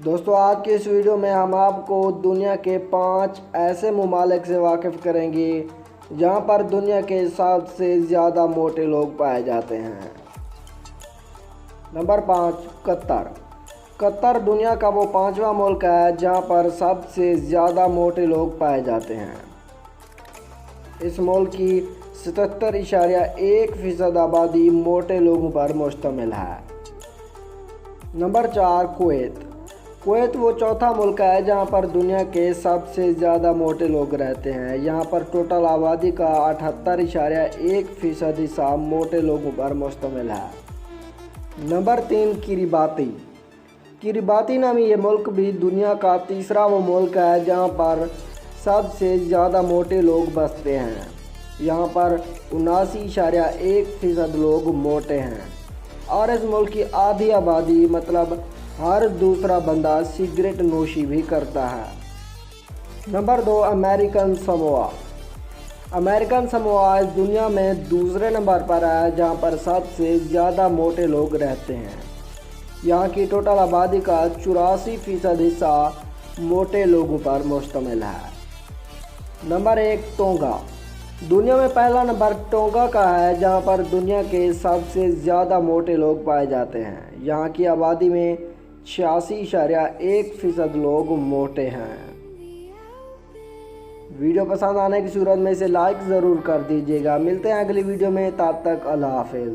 دوستو آج کی اس ویڈیو میں ہم آپ کو دنیا کے 5 ایسے ممالک سے واقف کریں گے جہاں پر دنیا کے سب سے زیادہ موٹے لوگ پائے جاتے ہیں۔ نمبر 5، قطر۔ قطر دنیا کا وہ 5واں ملک ہے جہاں پر سب سے زیادہ موٹے لوگ پائے جاتے ہیں۔ اس ملک کی 77.1% آبادی موٹے لوگوں پر مشتمل ہے۔ Number 4، Kuwait. کویت وہ چوتھا ملک ہے جہاں پر دنیا کے سب سے زیادہ موٹے لوگ رہتے ہیں۔ یہاں پر ٹوٹل آبادی کا 78.1% حصہ موٹے لوگوں پر مشتمل ہے۔ نمبر 3، کرباتی۔ کرباتی نامی یہ ملک بھی دنیا کا تیسرا وہ ملک ہے جہاں پر سب سے زیادہ موٹے لوگ بستے ہیں۔ یہاں پر 79.1% لوگ موٹے ہیں اور اس ملک کی آدھی آبادی مطلب ہر دوسرا بندہ سگریٹ نوشی بھی کرتا ہے۔ Number 2، American Samoa. American Samoa اس دنیا میں دوسرے نمبر پر ہے جہاں پر سب سے زیادہ موٹے لوگ رہتے ہیں۔ یہاں کی ٹوٹل آبادی کا 84% حصہ موٹے لوگوں پر مشتمل ہے۔ نمبر 1، ٹونگا۔ دنیا میں پہلا نمبر ٹونگا کا ہے جہاں پر دنیا کے سب سے زیادہ موٹے لوگ پائے جاتے ہیں۔ یہاں کی آبادی میں 86.1% لوگ موٹے ہیں۔ ویڈیو پسند آنے کی صورت میں اسے لائک ضرور کر دیجیے گا۔ ملتے ہیں اگلی ویڈیو میں، تب تک اللہ حافظ۔